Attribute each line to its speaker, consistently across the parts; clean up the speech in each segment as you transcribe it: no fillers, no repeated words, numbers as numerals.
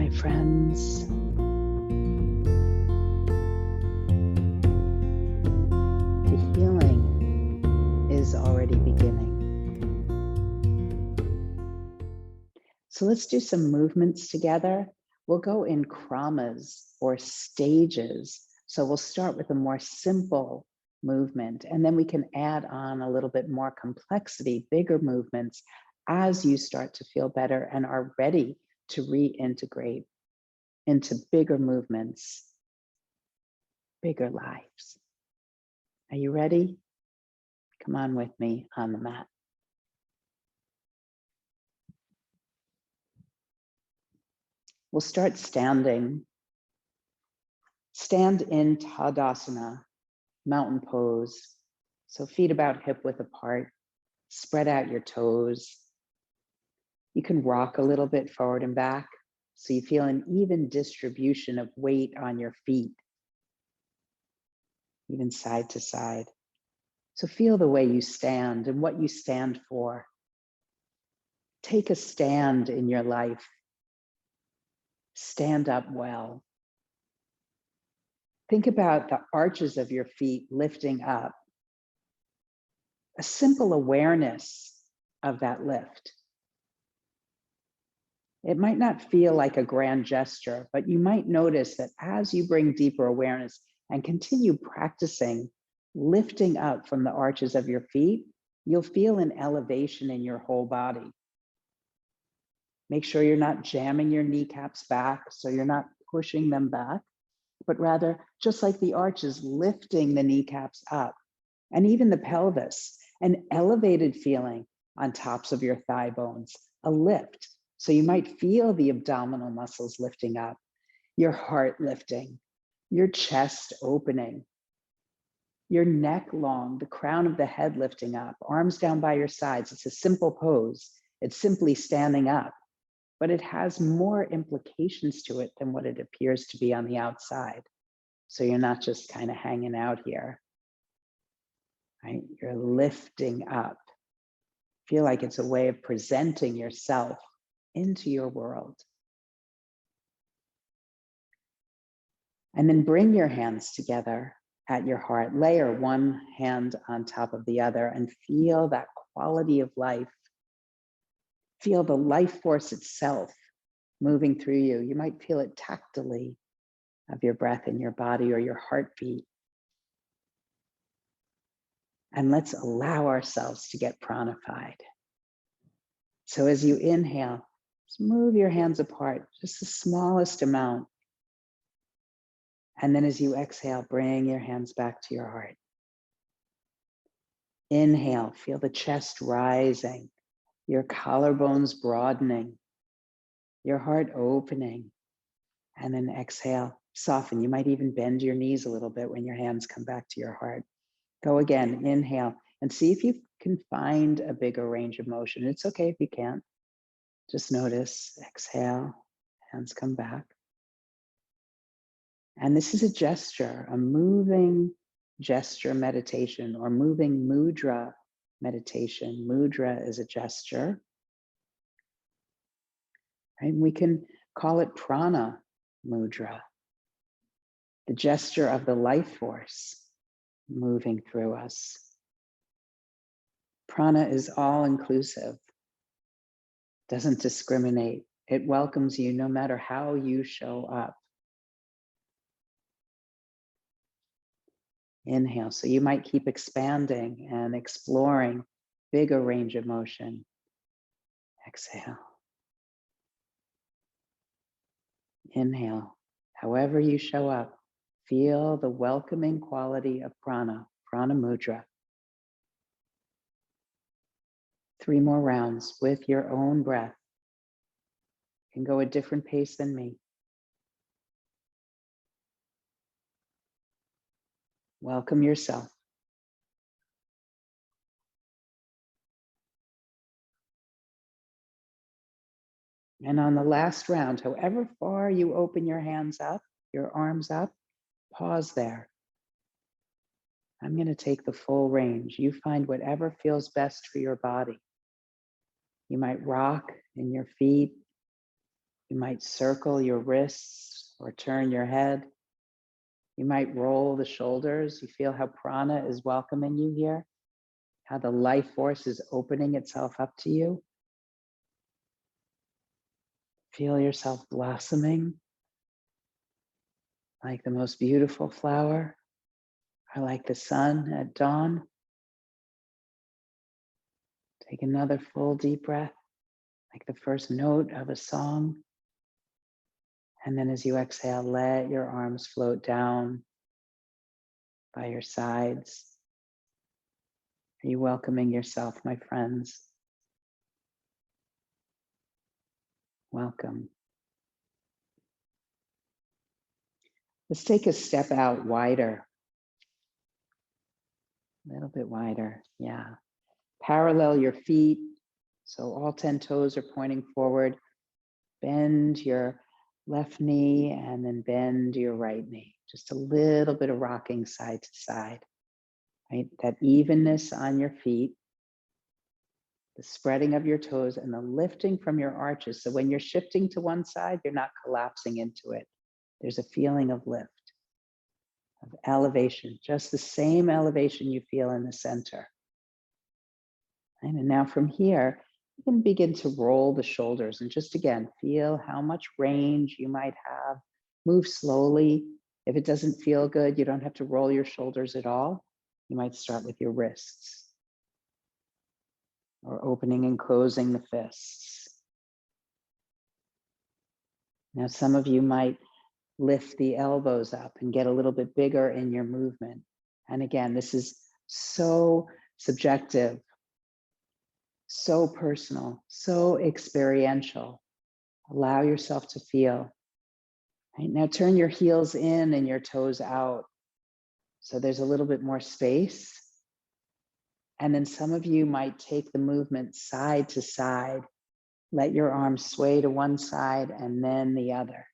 Speaker 1: my friends. The healing is already beginning. So let's do some movements together. We'll go in kramas or stages. So we'll start with a more simple movement, and then we can add on a little bit more complexity, bigger movements as you start to feel better and are ready to reintegrate into bigger movements, bigger lives. Are you ready? Come on with me on the mat. We'll start standing. Stand in Tadasana, mountain pose. So feet about hip width apart. Spread out your toes. You can rock a little bit forward and back so you feel an even distribution of weight on your feet, even side to side. So feel the way you stand and what you stand for. Take a stand in your life. Stand up well. Think about the arches of your feet lifting up. A simple awareness of that lift. It might not feel like a grand gesture, but you might notice that as you bring deeper awareness and continue practicing lifting up from the arches of your feet, you'll feel an elevation in your whole body. Make sure you're not jamming your kneecaps back, so you're not pushing them back, but rather just like the arches, lifting the kneecaps up and even the pelvis, an elevated feeling on tops of your thigh bones, a lift. So you might feel the abdominal muscles lifting up, your heart lifting, your chest opening, your neck long, the crown of the head lifting up, arms down by your sides. It's a simple pose. It's simply standing up, but it has more implications to it than what it appears to be on the outside. So you're not just kind of hanging out here, right? You're lifting up. Feel like it's a way of presenting yourself into your world. And then bring your hands together at your heart. Layer one hand on top of the other and feel that quality of life. Feel the life force itself moving through you. You might feel it tactily of your breath in your body or your heartbeat. And let's allow ourselves to get pranified. So as you inhale, just move your hands apart, just the smallest amount. And then as you exhale, bring your hands back to your heart. Inhale, feel the chest rising, your collarbones broadening, your heart opening. And then exhale, soften. You might even bend your knees a little bit when your hands come back to your heart. Go again, inhale, and see if you can find a bigger range of motion. It's okay if you can't. Just notice, exhale, hands come back. And this is a gesture, a moving gesture meditation or moving mudra meditation. Mudra is a gesture. Right? We can call it prana mudra, the gesture of the life force moving through us. Prana is all inclusive, doesn't discriminate. It welcomes you no matter how you show up. Inhale, so you might keep expanding and exploring bigger range of motion. Exhale. Inhale, however you show up, feel the welcoming quality of prana, prana mudra. 3 more rounds with your own breath. You can go a different pace than me. Welcome yourself. And on the last round, however far you open your hands up, your arms up, pause there. I'm going to take the full range. You find whatever feels best for your body. You might rock in your feet. You might circle your wrists or turn your head. You might roll the shoulders. You feel how prana is welcoming you here, how the life force is opening itself up to you. Feel yourself blossoming like the most beautiful flower, or like the sun at dawn. Take another full deep breath, like the first note of a song. And then as you exhale, let your arms float down by your sides. Are you welcoming yourself, my friends? Welcome. Let's take a step out wider. A little bit wider, yeah. Parallel your feet, so all 10 toes are pointing forward. Bend your left knee and then bend your right knee. Just a little bit of rocking side to side, right? That evenness on your feet, the spreading of your toes and the lifting from your arches. So when you're shifting to one side, you're not collapsing into it. There's a feeling of lift, of elevation, just the same elevation you feel in the center. And now from here, you can begin to roll the shoulders and just again, feel how much range you might have. Move slowly. If it doesn't feel good, you don't have to roll your shoulders at all. You might start with your wrists or opening and closing the fists. Now, some of you might lift the elbows up and get a little bit bigger in your movement. And again, this is so subjective, so personal, so experiential. Allow yourself to feel. Right? Now turn your heels in and your toes out. So there's a little bit more space. And then some of you might take the movement side to side. Let your arms sway to one side and then the other.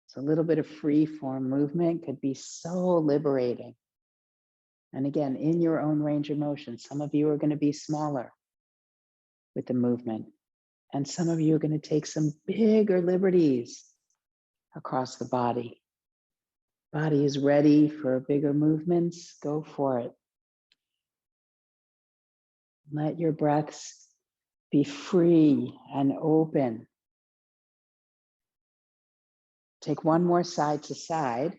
Speaker 1: So a little bit of free form movement could be so liberating. And again, in your own range of motion, some of you are going to be smaller with the movement. And some of you are going to take some bigger liberties across the body. Body is ready for bigger movements. Go for it. Let your breaths be free and open. Take one more side to side.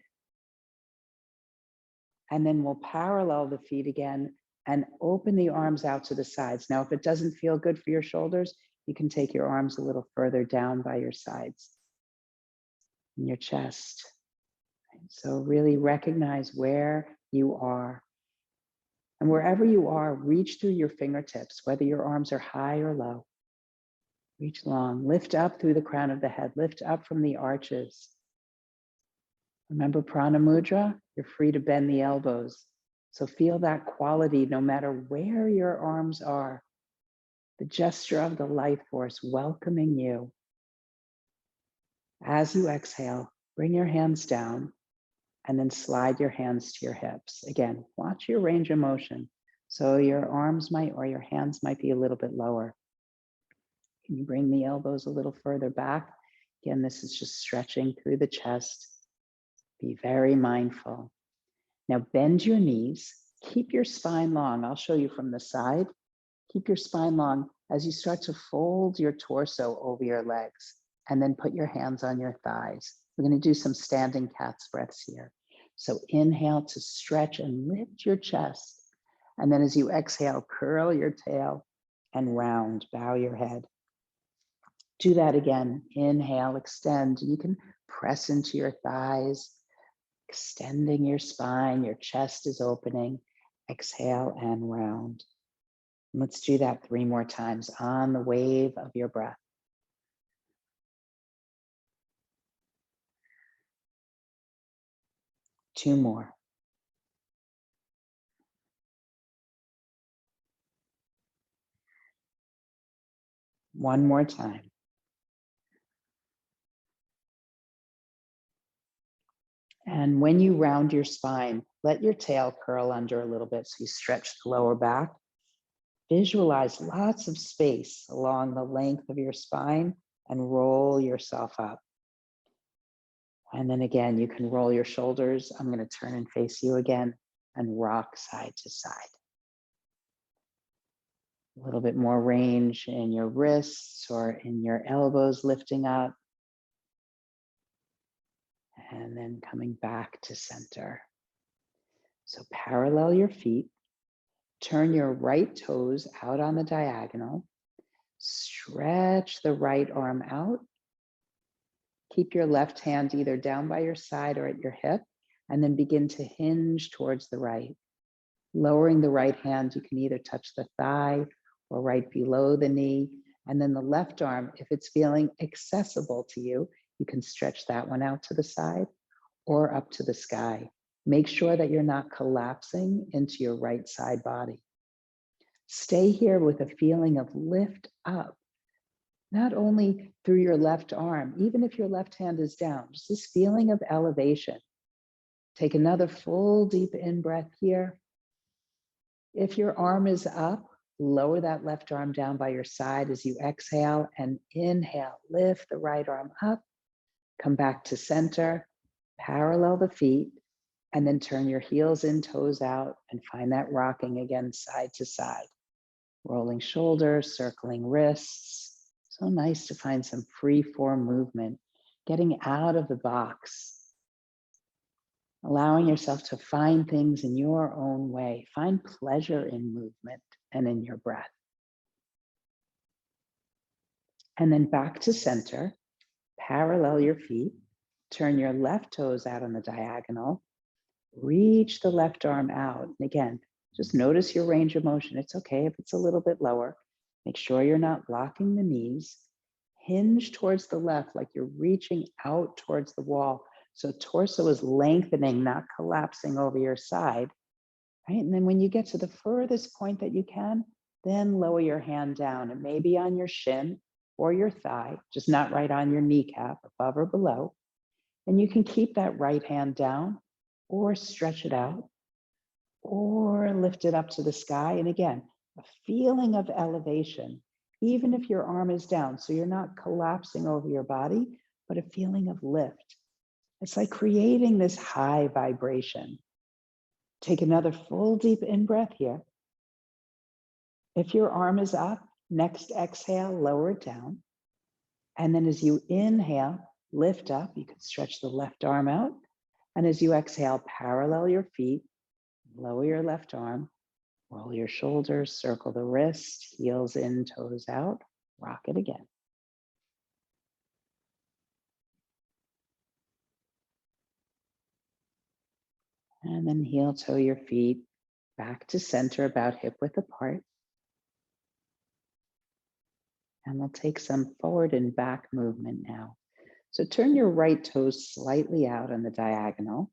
Speaker 1: And then we'll parallel the feet again and open the arms out to the sides. Now, if it doesn't feel good for your shoulders, you can take your arms a little further down by your sides, in your chest. So really recognize where you are. And wherever you are, reach through your fingertips, whether your arms are high or low. Reach long, lift up through the crown of the head, lift up from the arches. Remember Prana Mudra? You're free to bend the elbows. So feel that quality no matter where your arms are. The gesture of the life force welcoming you. As you exhale, bring your hands down and then slide your hands to your hips. Again, watch your range of motion. So your arms might, or your hands might be a little bit lower. Can you bring the elbows a little further back? Again, this is just stretching through the chest. Be very mindful. Now bend your knees, keep your spine long. I'll show you from the side. Keep your spine long as you start to fold your torso over your legs and then put your hands on your thighs. We're going to do some standing cat's breaths here. So inhale to stretch and lift your chest. And then as you exhale, curl your tail and round, bow your head. Do that again. Inhale, extend. You can press into your thighs, extending your spine, your chest is opening. Exhale and round. Let's do that 3 more times on the wave of your breath. Two more. One more time. And when you round your spine, let your tail curl under a little bit so you stretch the lower back. Visualize lots of space along the length of your spine and roll yourself up. And then again, you can roll your shoulders. I'm going to turn and face you again and rock side to side. A little bit more range in your wrists or in your elbows lifting up. And then coming back to center. So parallel your feet. Turn your right toes out on the diagonal. Stretch the right arm out. Keep your left hand either down by your side or at your hip, and then begin to hinge towards the right. Lowering the right hand, you can either touch the thigh or right below the knee. And then the left arm, if it's feeling accessible to you, you can stretch that one out to the side or up to the sky. Make sure that you're not collapsing into your right side body. Stay here with a feeling of lift up, not only through your left arm, even if your left hand is down, just this feeling of elevation. Take another full deep in breath here. If your arm is up, lower that left arm down by your side as you exhale and inhale. Lift the right arm up, come back to center, parallel the feet, and then turn your heels in, toes out, and find that rocking again, side to side. Rolling shoulders, circling wrists. So nice to find some free form movement, getting out of the box. Allowing yourself to find things in your own way. Find pleasure in movement and in your breath. And then back to center, parallel your feet, turn your left toes out on the diagonal, reach the left arm out. And again, just notice your range of motion. It's okay if it's a little bit lower. Make sure you're not blocking the knees. Hinge towards the left like you're reaching out towards the wall. So torso is lengthening, not collapsing over your side, right? And then when you get to the furthest point that you can, then lower your hand down. It may be on your shin or your thigh, just not right on your kneecap, above or below. And you can keep that right hand down or stretch it out or lift it up to the sky. And again, a feeling of elevation, even if your arm is down. So you're not collapsing over your body, but a feeling of lift. It's like creating this high vibration. Take another full deep in breath here. If your arm is up, next exhale, lower it down. And then as you inhale, lift up. You can stretch the left arm out. And as you exhale, parallel your feet, lower your left arm, roll your shoulders, circle the wrist, heels in, toes out, rock it again. And then heel toe your feet back to center, about hip width apart. And we'll take some forward and back movement now. So turn your right toes slightly out on the diagonal.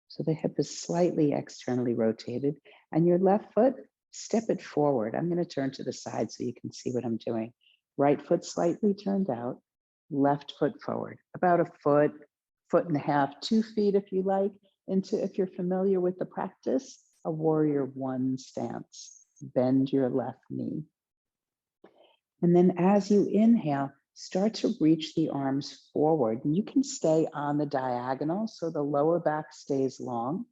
Speaker 1: So the hip is slightly externally rotated, and your left foot, step it forward. I'm going to turn to the side so you can see what I'm doing. Right foot slightly turned out, left foot forward, about a foot, foot and a half, 2 feet if you like, into, if you're familiar with the practice, a warrior one stance. Bend your left knee. And then as you inhale, start to reach the arms forward. And you can stay on the diagonal so the lower back stays long.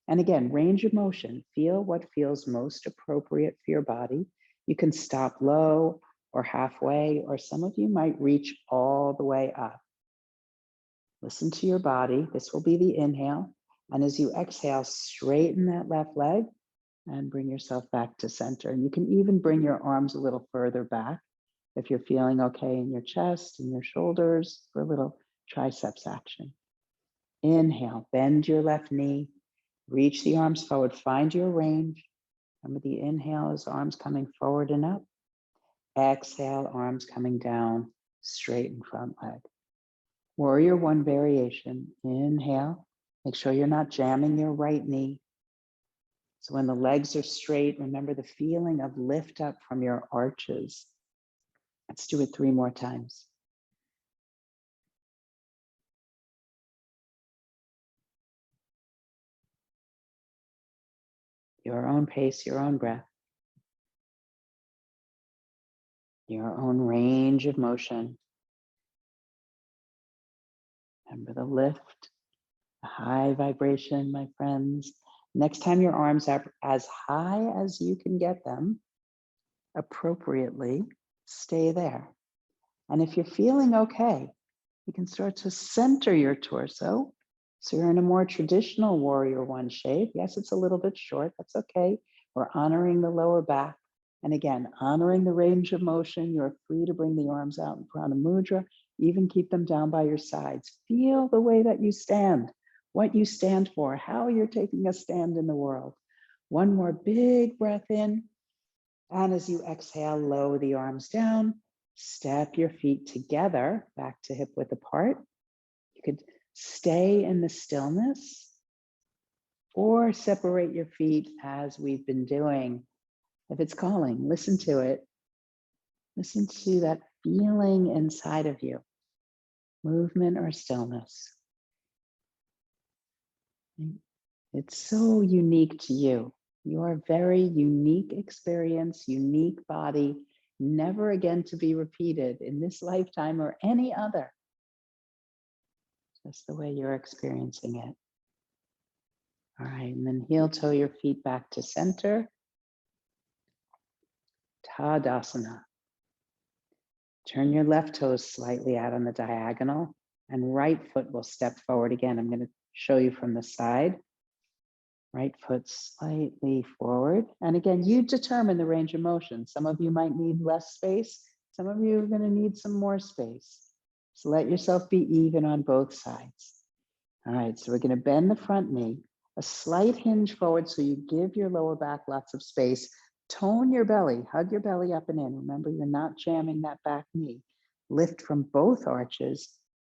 Speaker 1: And again, range of motion. Feel what feels most appropriate for your body. You can stop low or halfway, or some of you might reach all the way up. Listen to your body. This will be the inhale. And as you exhale, straighten that left leg and bring yourself back to center. And you can even bring your arms a little further back if you're feeling okay in your chest and your shoulders, for a little triceps action. Inhale, bend your left knee, reach the arms forward, find your range. Remember, the inhale is arms coming forward and up. Exhale, arms coming down, straighten front leg. Warrior one variation. Inhale, make sure you're not jamming your right knee. So when the legs are straight, remember the feeling of lift up from your arches. Let's do it 3 more times. Your own pace, your own breath, your own range of motion. Remember the lift, the high vibration, my friends. Next time your arms are as high as you can get them, appropriately, stay there. And if you're feeling okay, you can start to center your torso. So you're in a more traditional warrior one shape. Yes, it's a little bit short. That's okay. We're honoring the lower back. And again, honoring the range of motion. You're free to bring the arms out in Prana Mudra, even keep them down by your sides. Feel the way that you stand, what you stand for, how you're taking a stand in the world. One more big breath in. And as you exhale, lower the arms down, step your feet together, back to hip width apart. You could stay in the stillness or separate your feet as we've been doing. If it's calling, listen to it. Listen to that feeling inside of you, movement or stillness. It's so unique to you. Your very unique experience, unique body, never again to be repeated in this lifetime or any other. Just the way you're experiencing it. All right, and then heel toe your feet back to center. Tadasana. Turn your left toes slightly out on the diagonal and right foot will step forward again. I'm going to show you from the side. Right foot slightly forward. And again, you determine the range of motion. Some of you might need less space. Some of you are going to need some more space. So let yourself be even on both sides. All right, so we're going to bend the front knee, a slight hinge forward so you give your lower back lots of space. Tone your belly, hug your belly up and in. Remember, you're not jamming that back knee. Lift from both arches,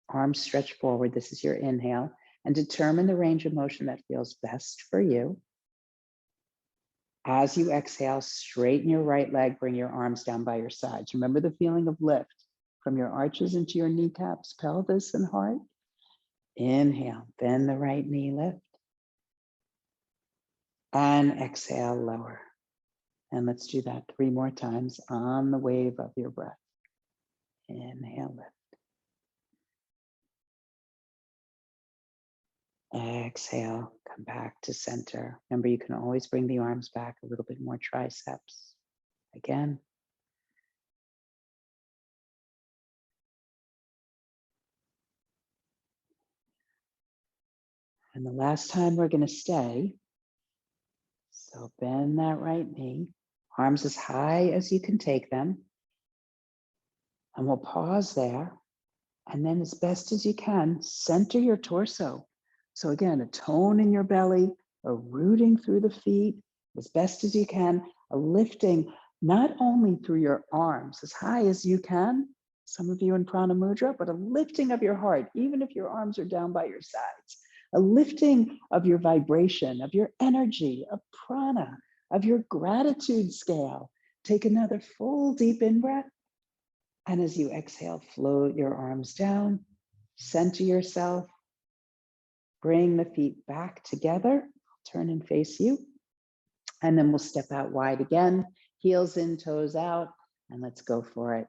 Speaker 1: arms stretch forward. This is your inhale. And determine the range of motion that feels best for you. As you exhale, straighten your right leg, bring your arms down by your sides. Remember the feeling of lift from your arches into your kneecaps, pelvis, and heart. Inhale, bend the right knee, lift. And exhale, lower. And let's do that 3 more times on the wave of your breath. Inhale, lift. Exhale, come back to center. Remember, you can always bring the arms back a little bit more, triceps. Again. And the last time we're going to stay. So bend that right knee, arms as high as you can take them. And we'll pause there. And then as best as you can, center your torso. So again, a tone in your belly, a rooting through the feet, as best as you can, a lifting not only through your arms as high as you can, some of you in Prana Mudra, but a lifting of your heart, even if your arms are down by your sides, a lifting of your vibration, of your energy, of prana, of your gratitude scale. Take another full deep in-breath. And as you exhale, float your arms down, center yourself, bring the feet back together, turn and face you. And then we'll step out wide again, heels in, toes out, and let's go for it.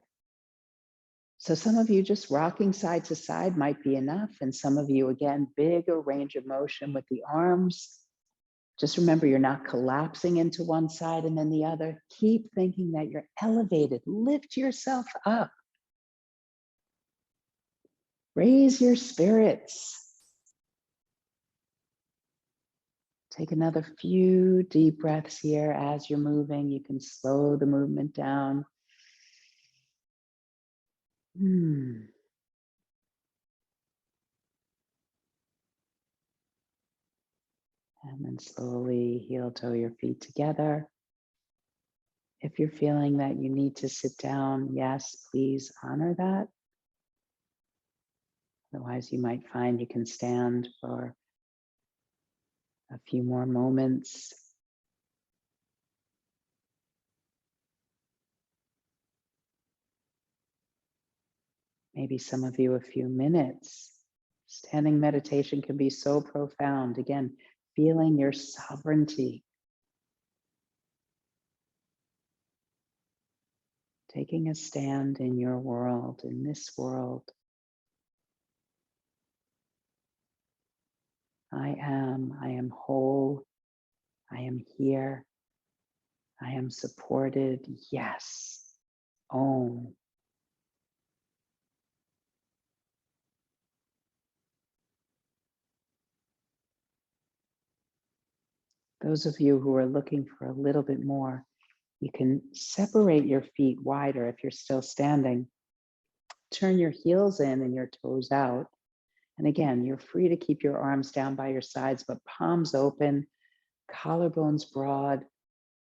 Speaker 1: So some of you just rocking side to side might be enough. And some of you, again, bigger range of motion with the arms. Just remember, you're not collapsing into one side and then the other. Keep thinking that you're elevated. Lift yourself up. Raise your spirits. Take another few deep breaths here as you're moving. You can slow the movement down. And then slowly heel toe your feet together. If you're feeling that you need to sit down, yes, please honor that. Otherwise, you might find you can stand for a few more moments. Maybe some of you a few minutes. Standing meditation can be so profound. Again, feeling your sovereignty. Taking a stand in your world, in this world. I am whole, I am here, I am supported. Yes. Om. Those of you who are looking for a little bit more, you can separate your feet wider if you're still standing. Turn your heels in and your toes out. And again, you're free to keep your arms down by your sides, but palms open, collarbones broad,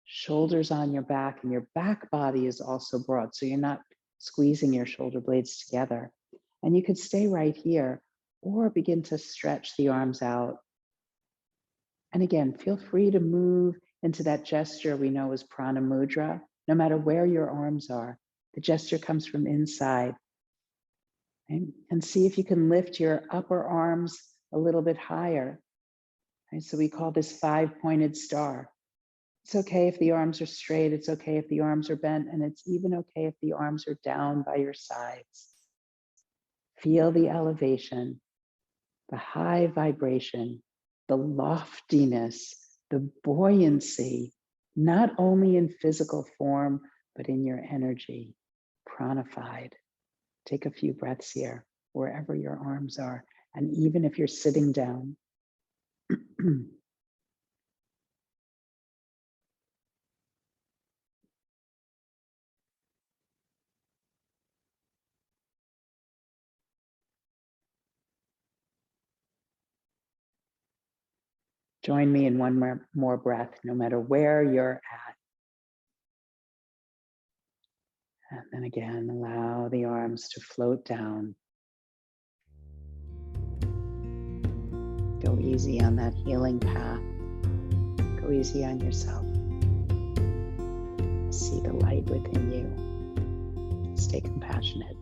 Speaker 1: shoulders on your back, and your back body is also broad. So you're not squeezing your shoulder blades together. And you could stay right here or begin to stretch the arms out. And again, feel free to move into that gesture we know as Prana Mudra, no matter where your arms are. The gesture comes from inside. Right? And see if you can lift your upper arms a little bit higher. Right? So we call this 5-pointed star. It's okay if the arms are straight. It's okay if the arms are bent. And it's even okay if the arms are down by your sides. Feel the elevation, the high vibration, the loftiness, the buoyancy, not only in physical form, but in your energy, pranified. Take a few breaths here, wherever your arms are. And even if you're sitting down, join me in one more breath, no matter where you're at. And then again, allow the arms to float down. Go easy on that healing path. Go easy on yourself. See the light within you. Stay compassionate.